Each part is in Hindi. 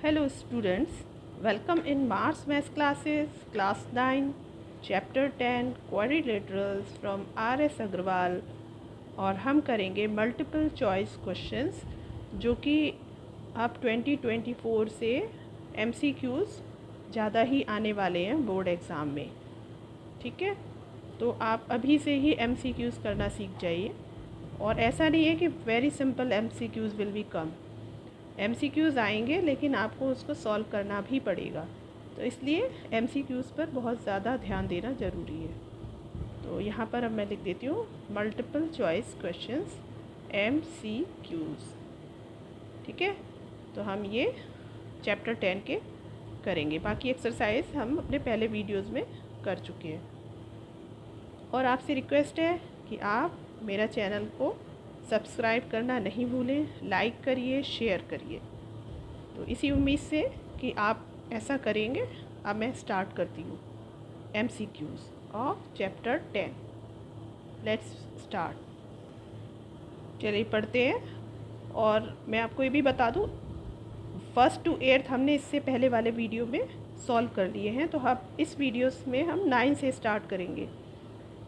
Hello students, welcome in Mars Math classes, class 9, chapter 10, quadrilaterals from R.S. Agarwal. और हम करेंगे मल्टीपल चॉइस क्वेश्चंस जो कि अब 2024 से MCQs ज़्यादा ही आने वाले हैं बोर्ड एग्ज़ाम में। ठीक है, तो आप अभी से ही MCQs करना सीख जाइए। और ऐसा नहीं है कि very simple MCQs will be come, MCQs आएंगे लेकिन आपको उसको सॉल्व करना भी पड़ेगा, तो इसलिए MCQs पर बहुत ज़्यादा ध्यान देना ज़रूरी है। तो यहाँ पर अब मैं लिख देती हूँ मल्टीपल चॉइस क्वेश्चंस MCQs। ठीक है, तो हम ये चैप्टर 10 के करेंगे, बाकी एक्सरसाइज हम अपने पहले वीडियोज़ में कर चुके हैं। और आपसे रिक्वेस्ट है कि आप मेरा चैनल को सब्सक्राइब करना नहीं भूलें, लाइक करिए, शेयर करिए। तो इसी उम्मीद से कि आप ऐसा करेंगे, अब मैं स्टार्ट करती हूँ MCQs of chapter 10। Let's start. चलिए पढ़ते हैं। और मैं आपको ये भी बता दूँ, 1st to 8th हमने इससे पहले वाले वीडियो में सॉल्व कर लिए हैं, तो अब इस वीडियोस में हम 9 से स्टार्ट करेंगे।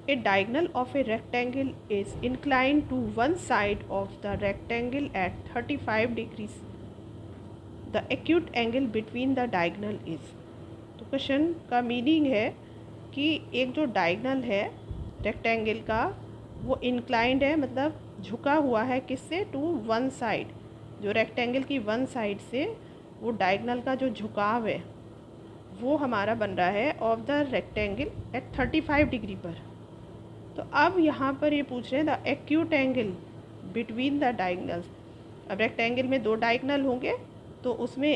A diagonal of a rectangle is inclined to one side of the rectangle at 35 degrees. The acute angle between the diagonal is। तो क्वेश्चन का मीनिंग है कि एक जो डायगनल है रेक्टेंगल का वो इंक्लाइंड है, मतलब झुका हुआ है किससे, टू वन साइड। जो रेक्टेंगल की वन साइड से वो डायगनल का जो झुकाव है वो हमारा बन रहा है of the rectangle at 35 degree पर। तो अब यहाँ पर ये पूछ रहे हैं the acute angle between the diagonals. अब रेक्टेंगल में दो डायगनल होंगे तो उसमें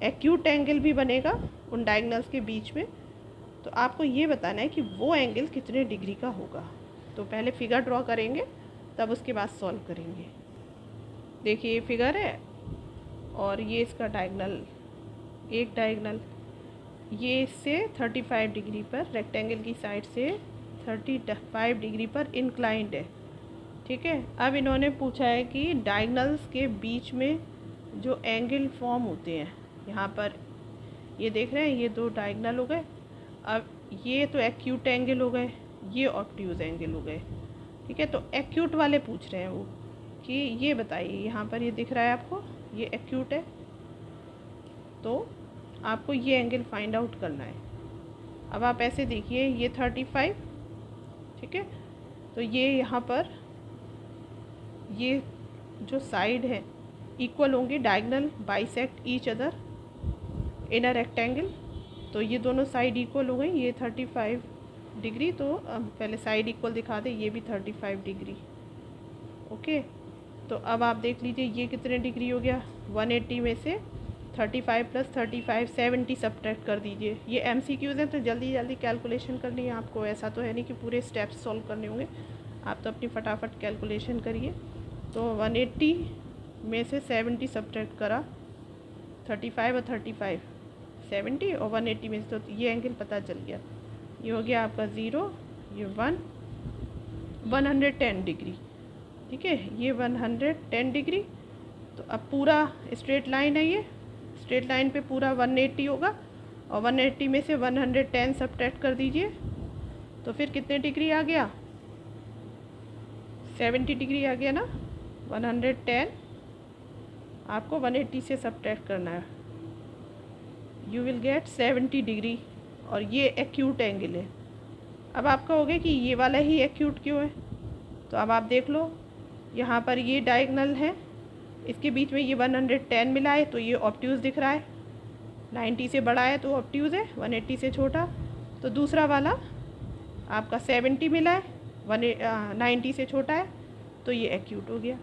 एक्यूट एंगल भी बनेगा उन डायगनल्स के बीच में। तो आपको ये बताना है कि वो एंगल कितने डिग्री का होगा। तो पहले फिगर ड्रॉ करेंगे, तब उसके बाद सॉल्व करेंगे। देखिए ये फिगर है और ये इसका डायगनल, एक डायगनल ये इससे 35 डिग्री पर, रेक्टेंगल की साइड से 35 डिग्री पर इंक्लाइंड है। ठीक है, अब इन्होंने पूछा है कि डायगनल्स के बीच में जो एंगल फॉर्म होते हैं, यहाँ पर ये देख रहे हैं ये दो डायगनल हो गए। अब ये तो एक्यूट एंगल हो गए, ये ऑब्ट्यूज एंगल हो गए। ठीक है, तो एक्यूट वाले पूछ रहे हैं वो कि ये बताइए, यहाँ पर ये दिख रहा है आपको, ये एक्यूट है, तो आपको ये एंगल फाइंड आउट करना है। अब आप ऐसे देखिए, ये 35, ठीक है, तो ये यहाँ पर ये जो साइड है इक्वल होंगे, diagonal bisect each other in a rectangle. तो ये दोनों साइड इक्वल हो गई, ये 35 डिग्री, तो पहले साइड इक्वल दिखा दे, ये भी 35 डिग्री। ओके, तो अब आप देख लीजिए ये कितने डिग्री हो गया, 180 में से 35 + 35 70 सब्ट्रैक्ट कर दीजिए। ये MCQs हैं तो जल्दी जल्दी कैलकुलेशन करनी है आपको, ऐसा तो है नहीं कि पूरे स्टेप्स सॉल्व करने होंगे, आप तो अपनी फटाफट कैलकुलेशन करिए। तो 180 में से 70 सब्ट्रैक्ट करा, 35 और 35 70 और 180 में से, तो ये एंगल पता चल गया। ये हो गया आपका 0, ये 110 डिग्री। ठीक है, ये 110 डिग्री। तो अब पूरा स्ट्रेट लाइन है, ये स्ट्रेट लाइन पे पूरा 180 होगा, और 180 में से 110 सब्ट्रैक्ट कर दीजिए, तो फिर कितने डिग्री आ गया, 70 डिग्री आ गया ना। 110 आपको 180 से सब्ट्रैक्ट करना है, यू विल गेट 70 डिग्री, और ये एक्यूट एंगल है। अब आपका हो गया कि ये वाला ही एक्यूट क्यों है, तो अब आप देख लो, यहाँ पर ये डायगनल है, इसके बीच में ये 110 मिला है, तो ये ऑब्ट्यूज दिख रहा है। 90 से बड़ा है तो ऑब्ट्यूज है, 180 से छोटा। तो दूसरा वाला आपका 70 मिला है, 90 से छोटा है, तो ये एक्यूट हो गया।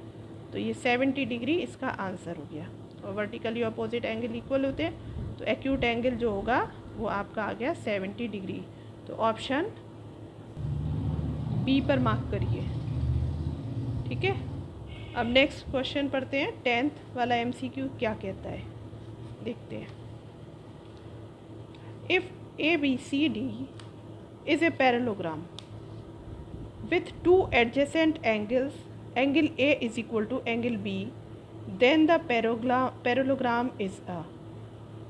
तो ये 70 डिग्री इसका आंसर हो गया। और वर्टिकली अपोजिट एंगल इक्वल होते हैं, तो एक्यूट एंगल जो होगा वो आपका आ गया 70 डिग्री। तो ऑप्शन बी पर मार्क करिए। ठीक है, अब नेक्स्ट क्वेश्चन पढ़ते हैं। 10th वाला MCQ क्या कहता है, देखते हैं। If ABCD is a parallelogram with two adjacent angles, angle A is equal to angle B, then the parallelogram is a।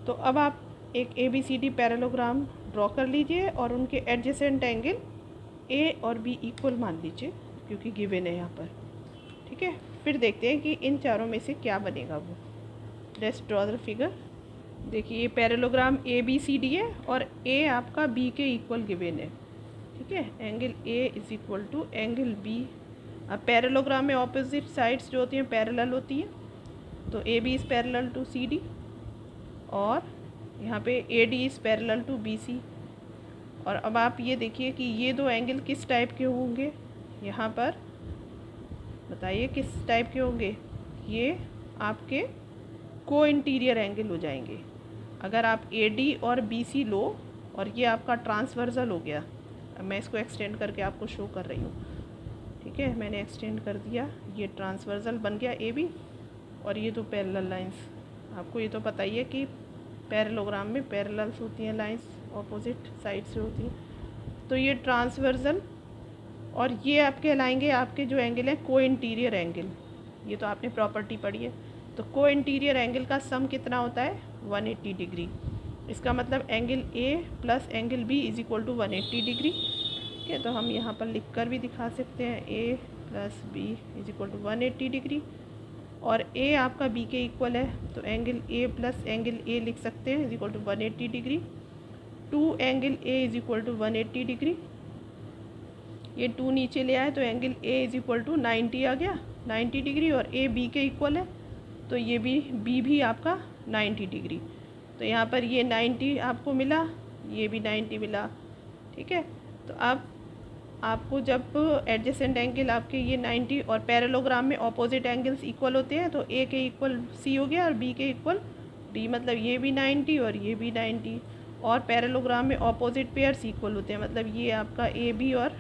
तो अब आप एक ABCD पैरेललोग्राम ड्रॉ कर लीजिए और उनके एडजेसेंट एंगल A और B इक्वल मान लीजिए, क्योंकि गिवन है यहाँ पर। ठीक है, फिर देखते हैं कि इन चारों में से क्या बनेगा वो। Let's draw the figure. देखिए ये पैरेललोग्राम ABCD है और A आपका B के इक्वल गिवन है। ठीक है, angle A is equal to angle B। अब पैरेललोग्राम में ऑपोजिट साइड्स जो होती हैं पैरेलल होती हैं, तो AB is parallel to CD और यहाँ पे AD is parallel to BC। और अब आप ये देखिए कि ये दो एंगल किस टाइप के होंगे, यहाँ पर बताइए किस टाइप के होंगे। ये आपके को इंटीरियर एंगल हो जाएंगे। अगर आप AD और BC लो और ये आपका ट्रांसवर्सल हो गया। अब मैं इसको एक्सटेंड करके आपको शो कर रही हूँ। ठीक है, मैंने एक्सटेंड कर दिया, ये ट्रांसवर्सल बन गया AB और ये तो पैरेलल लाइंस। आपको ये तो पता ही है कि पैरेललोग्राम में पैरेलल्स होती हैं लाइंस, ऑपोजिट साइड से होती हैं। तो ये ट्रांसवर्सल और ये आपके कहलाएंगे आपके जो एंगल हैं को इंटीरियर एंगल। ये तो आपने प्रॉपर्टी पढ़ी है। तो को इंटीरियर एंगल का सम कितना होता है 180 डिग्री। इसका मतलब angle A plus angle B is equal to 180 degree. ठीक है, तो हम यहाँ पर लिख कर भी दिखा सकते हैं A plus B is equal to 180 degree. और A आपका B के इक्वल है, तो angle A plus angle A लिख सकते हैं is equal to 180 degree. 2 angle A is equal to 180 degree. ये 2 नीचे ले आए तो angle A is equal to 90 आ गया, 90 डिग्री। और A B के इक्वल है, तो ये भी B भी आपका 90 डिग्री। तो यहाँ पर ये 90 आपको मिला, ये भी 90 मिला। ठीक है, तो अब आपको जब एडजेसेंट एंगल आपके ये 90 और पैरेललोग्राम में ऑपोजिट एंगल्स इक्वल होते हैं, तो A के इक्वल C हो गया और B के इक्वल D, मतलब ये भी 90 और ये भी 90। और पैरेललोग्राम में ऑपोजिट पेयर्स इक्वल होते हैं, मतलब ये आपका AB और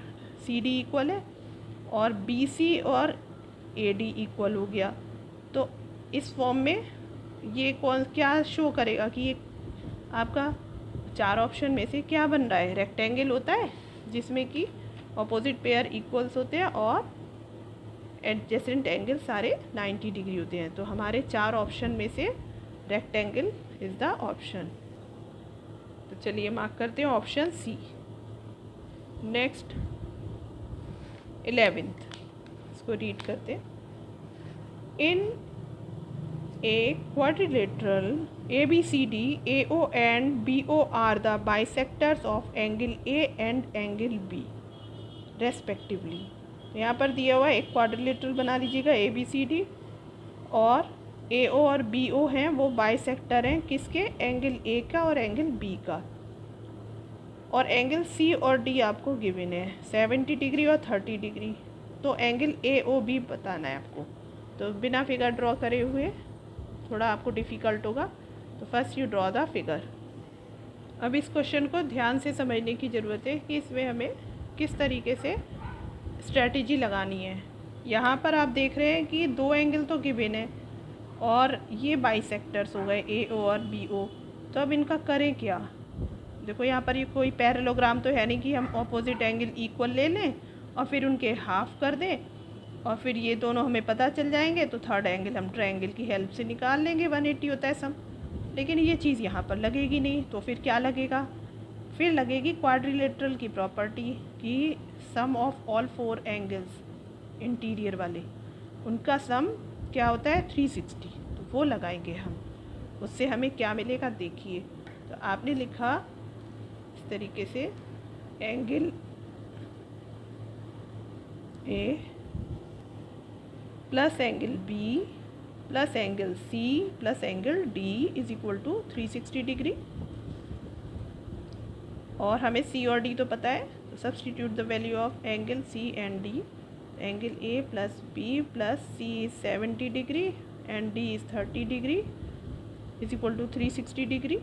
CD इक्वल है और BC और AD इक्वल हो गया। तो इस फॉर्म में ये क्या शो करेगा कि ये आपका 4 ऑप्शन में से क्या बन रहा है। रेक्टेंगल होता है जिसमें कि ऑपोजिट पेयर इक्वल्स होते हैं और एडजेसेंट एंगल सारे 90 डिग्री होते हैं। तो हमारे 4 ऑप्शन में से रेक्टेंगल इज़ द ऑप्शन। तो चलिए मार्क करते हैं ऑप्शन C। नेक्स्ट 11th, इसको रीड करते हैं। इन a quadrilateral ABCD, AO and BO are the bisectors of angle A and angle B respectively। यहाँ पर दिया हुआ एक क्वाड्रिलेटरल बना लीजिएगा ABCD और AO और BO हैं वो बाइसेक्टर हैं किसके, एंगल A का और एंगल B का। और एंगल C और D आपको गिवन है 70 डिग्री और 30 डिग्री। तो एंगल AOB बताना है आपको। तो बिना फिगर ड्रॉ करे हुए थोड़ा आपको डिफ़िकल्ट होगा, तो first you draw the figure. अब इस क्वेश्चन को ध्यान से समझने की ज़रूरत है कि इसमें हमें किस तरीके से स्ट्रैटेजी लगानी है। यहाँ पर आप देख रहे हैं कि 2 एंगल तो गिवन है और ये बाइसेक्टर्स हो गए AO और BO। तो अब इनका करें क्या। देखो यहाँ पर ये कोई पैरेललोग्राम तो है नहीं कि हम ऑपोजिट एंगल इक्वल ले लें और फिर उनके हाफ कर दें और फिर ये दोनों हमें पता चल जाएंगे, तो थर्ड एंगल हम ट्रायंगल की हेल्प से निकाल लेंगे, 180 होता है सम। लेकिन ये चीज़ यहाँ पर लगेगी नहीं, तो फिर क्या लगेगा, फिर लगेगी क्वाड्रिलेटरल की प्रॉपर्टी कि सम ऑफ ऑल 4 एंगल्स इंटीरियर वाले, उनका सम क्या होता है 360। तो वो लगाएंगे हम, उससे हमें क्या मिलेगा देखिए। तो आपने लिखा इस तरीके से angle A plus angle B plus angle C plus angle D is equal to 360 degree. और हमें C और D तो पता है, तो substitute the value of angle C and D। Angle A plus B plus C is 70 degree and D is 30 degree is equal to 360 degree.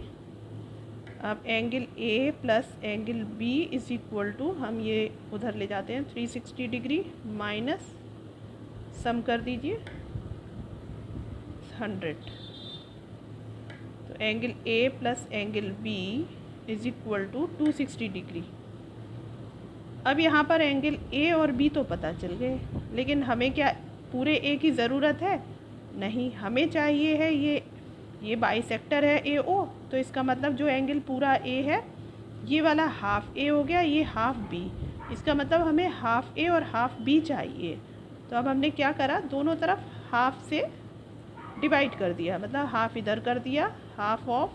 अब angle A plus angle B is equal to, हम ये उधर ले जाते हैं 360 डिग्री माइनस सम कर दीजिए 100। तो angle A plus angle B is equal to 260 degree. अब यहाँ पर एंगल A और B तो पता चल गए, लेकिन हमें क्या पूरे A की ज़रूरत है, नहीं, हमें चाहिए है ये ये बाइसेक्टर है ए ओ, तो इसका मतलब जो एंगल पूरा ए है ये वाला हाफ ए हो गया, ये हाफ बी। इसका मतलब हमें हाफ ए और हाफ बी चाहिए। तो अब हमने क्या करा, दोनों तरफ हाफ से डिवाइड कर दिया, मतलब हाफ इधर कर दिया, half of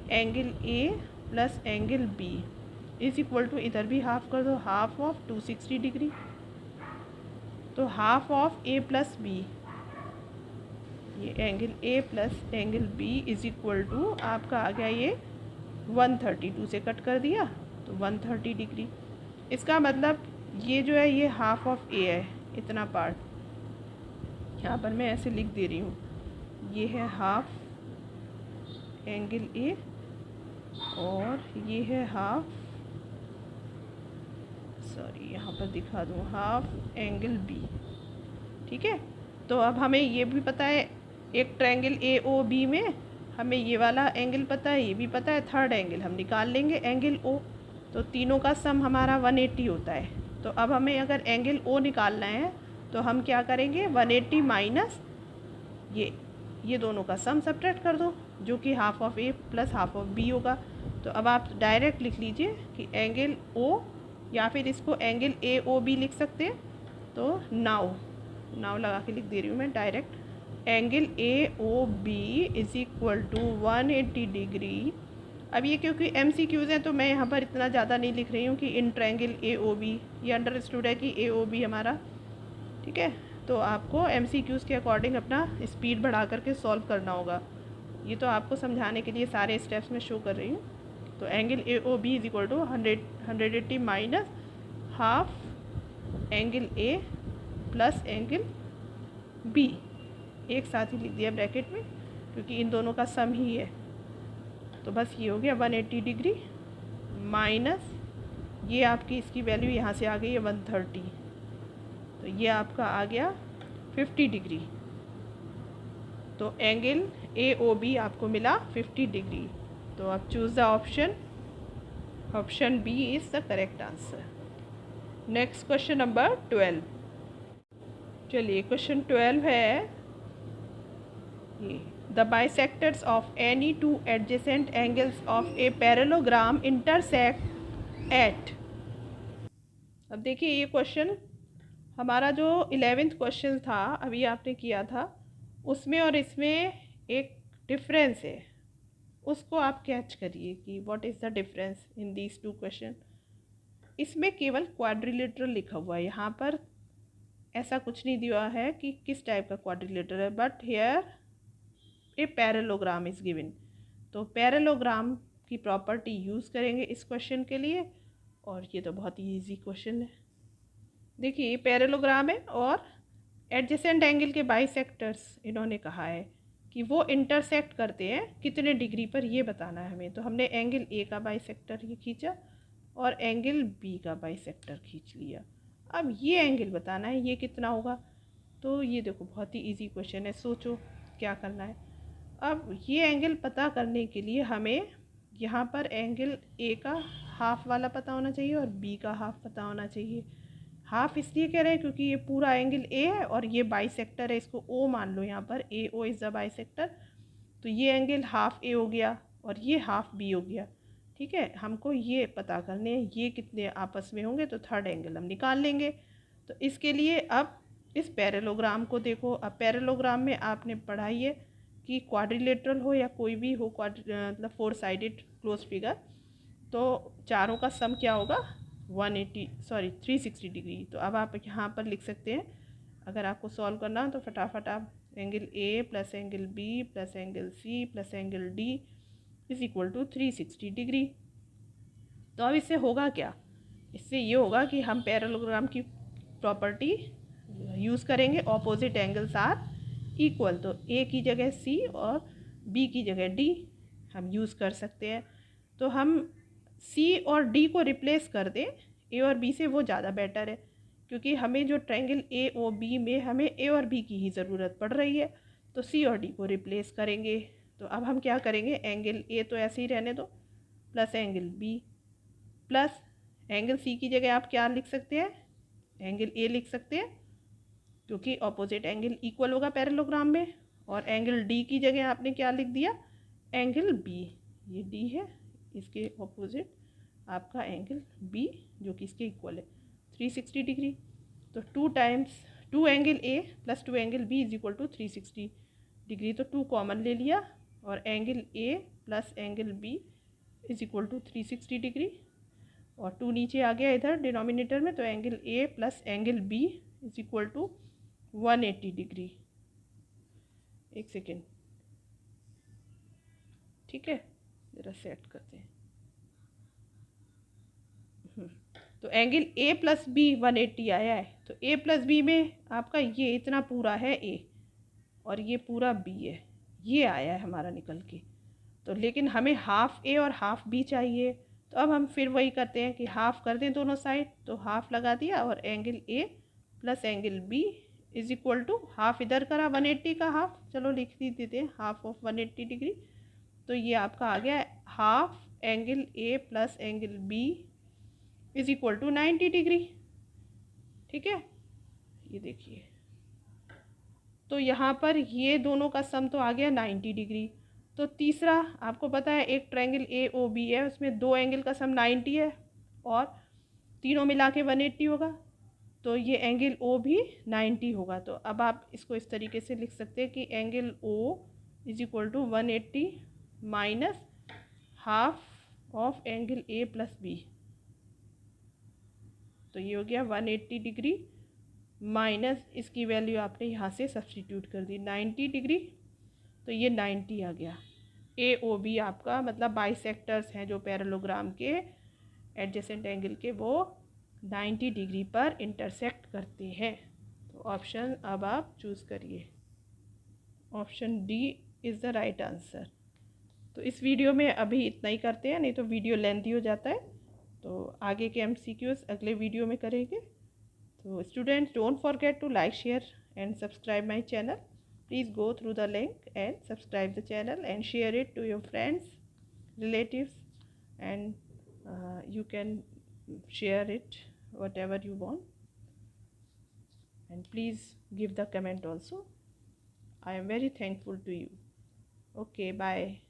angle A plus angle B is equal to इधर भी हाफ कर दो, हाफ ऑफ 260 डिग्री। तो half of A plus B, ये angle A plus angle B is equal to आपका आ गया ये 132 से कट कर दिया तो 130 डिग्री। इसका मतलब ये जो है ये हाफ ऑफ ए है, इतना पार्ट यहाँ पर मैं ऐसे लिख दे रही हूँ, ये है हाफ एंगल ए और ये है हाफ, सॉरी यहाँ पर दिखा दूँ, हाफ एंगल बी। ठीक है, तो अब हमें ये भी पता है एक ट्रायंगल ए ओ बी में हमें ये वाला एंगल पता है, ये भी पता है, थर्ड एंगल हम निकाल लेंगे एंगल ओ। तो तीनों का सम हमारा 180 होता है। तो अब हमें अगर एंगल ओ निकालना है तो हम क्या करेंगे, 180 माइनस ये दोनों का सम सब्ट्रैक्ट कर दो, जो कि half of A plus half of B होगा। तो अब आप डायरेक्ट लिख लीजिए कि एंगल ओ, या फिर इसको एंगल ए ओ बी लिख सकते हैं। तो नाउ लगा के लिख दे रही हूँ मैं direct, angle A O B is equal to 180 degree. अब ये क्योंकि MCQs हैं तो मैं यहाँ पर इतना ज़्यादा नहीं लिख रही हूँ कि in triangle A O B, ये अंडरस्टूड है कि ए ओ बी हमारा, ठीक है। तो आपको MCQs के अकॉर्डिंग अपना स्पीड बढ़ा करके सॉल्व करना होगा। ये तो आपको समझाने के लिए सारे स्टेप्स में शो कर रही हूँ। तो angle A O B is equal to 180 minus half angle A plus angle B, एक साथ ही लिख दिया ब्रैकेट में क्योंकि इन दोनों का सम ही है। तो बस ये हो गया 180 डिग्री माइनस ये आपकी इसकी वैल्यू यहाँ से आ गई है 130, तो ये आपका आ गया 50 डिग्री। तो एंगल ए ओ बी आपको मिला 50 डिग्री। तो आप choose the option B is the correct answer. Next question number 12। चलिए क्वेश्चन 12 है ये, the bisectors of any two adjacent angles of a parallelogram intersect at. अब देखिए ये क्वेश्चन हमारा जो 11th क्वेश्चन था अभी आपने किया था उसमें और इसमें एक डिफरेंस है, उसको आप कैच करिए कि what is the difference in these two question. इसमें केवल क्वाड्रिलेटरल लिखा हुआ है, यहाँ पर ऐसा कुछ नहीं दिया है कि किस टाइप का क्वाड्रिलेटरल है, but here a parallelogram is given. तो पैरेललोग्राम की प्रॉपर्टी यूज़ करेंगे इस क्वेश्चन के लिए, और ये तो बहुत ही ईजी क्वेश्चन है। देखिए ये पैरेललोग्राम है और एडजेसेंट एंगल के बाइसेक्टर्स इन्होंने कहा है कि वो इंटरसेक्ट करते हैं कितने डिग्री पर, ये बताना है हमें। तो हमने एंगल ए का बाइसेक्टर ये खींचा और एंगल बी का बाइसेक्टर खींच लिया। अब ये एंगल बताना है ये कितना होगा। तो ये देखो बहुत ही इजी क्वेश्चन है, सोचो क्या करना है। अब ये एंगल पता करने के लिए हमें यहाँ पर एंगल ए का हाफ वाला पता होना चाहिए और बी का हाफ पता होना चाहिए। हाफ इसलिए कह रहे हैं क्योंकि ये पूरा एंगल ए है और ये बाइसेक्टर है, इसको ओ मान लो, यहाँ पर ए ओ इज़ द बाइसेक्टर। तो ये एंगल हाफ ए हो गया और ये हाफ बी हो गया। ठीक है, हमको ये पता करने हैं ये कितने आपस में होंगे, तो थर्ड एंगल हम निकाल लेंगे। तो इसके लिए अब इस पैरेललोग्राम को देखो। अब पैरेललोग्राम में आपने पढ़ा ही है कि क्वाड्रिलेटरल हो या कोई भी हो, मतलब 4 साइडेड क्लोज फिगर, तो चारों का सम क्या होगा 360 डिग्री। तो अब आप यहाँ पर लिख सकते हैं, अगर आपको सॉल्व करना हो तो फटाफट आप angle A plus angle B plus angle C plus angle D is equal to 360 degree. तो अब इससे होगा क्या, इससे ये होगा कि हम पैरेललोग्राम की प्रॉपर्टी यूज़ करेंगे, ऑपोजिट एंगल्स आर इक्वल। तो ए की जगह सी और बी की जगह डी हम यूज़ कर सकते हैं। तो हम सी और डी को रिप्लेस कर दें ए और बी से, वो ज़्यादा बेटर है क्योंकि हमें जो ट्रायंगल ए ओ बी में हमें ए और बी की ही ज़रूरत पड़ रही है। तो सी और डी को रिप्लेस करेंगे। तो अब हम क्या करेंगे, एंगल ए तो ऐसे ही रहने दो plus angle B plus angle C की जगह आप क्या लिख सकते हैं, एंगल ए लिख सकते हैं क्योंकि ऑपोजिट एंगल इक्वल होगा पैरेललोग्राम में। और एंगल डी की जगह आपने क्या लिख दिया, एंगल बी। ये डी है, इसके ऑपोजिट आपका एंगल बी जो कि इसके इक्वल है 360 डिग्री। तो 2 times 2 angle A plus 2 angle B is equal to 360 degree. तो 2 कॉमन ले लिया और angle A plus angle B is equal to 360 degree, और 2 नीचे आ गया इधर डिनोमिनेटर में, तो angle A plus angle B is equal to 180 degree. एक सेकेंड, ठीक है, ज़रा सेट करते हैं। तो एंगल ए प्लस बी 180 आया है, तो ए प्लस बी में आपका ये इतना पूरा है ए और ये पूरा बी है, ये आया है हमारा निकल के। तो लेकिन हमें हाफ ए और हाफ बी चाहिए, तो अब हम फिर वही करते हैं कि हाफ कर दें दोनों साइड, तो हाफ लगा दिया और angle A plus angle B is equal to half इधर करा 180 का हाफ, चलो लिख ही देते हैं हाफ ऑफ 180 डिग्री। तो ये आपका आ गया half angle A plus angle B is equal to 90 degree. ठीक है, ये देखिए, तो यहाँ पर ये दोनों का सम तो आ गया 90 डिग्री। तो तीसरा आपको पता है एक ट्रायंगल ए ओ बी है, उसमें 2 एंगल का सम 90 है और तीनों मिला के 180 होगा, तो ये एंगल ओ भी 90 होगा। तो अब आप इसको इस तरीके से लिख सकते हैं कि angle O is equal to 180 minus half of angle A plus B. तो ये हो गया 180 डिग्री माइनस इसकी वैल्यू आपने यहाँ से सब्सटीट्यूट कर दी 90 डिग्री, तो ये 90 आ गया। ए ओ बी आपका मतलब बाइसेक्टर्स हैं जो पैरेललोग्राम के एडजेसेंट एंगल के, वो 90 डिग्री पर इंटरसेक्ट करते हैं। तो ऑप्शन अब आप चूज़ करिए, option D is the right answer. तो इस वीडियो में अभी इतना ही करते हैं, नहीं तो वीडियो लेंथी हो जाता है। तो आगे के MCQs अगले वीडियो में करेंगे। तो students, don't forget to like, share and subscribe my channel. Please go through the link and subscribe the channel and share it to your friends, relatives, and you can share it whatever you want. And please give the comment also. I am very thankful to you. Okay, bye.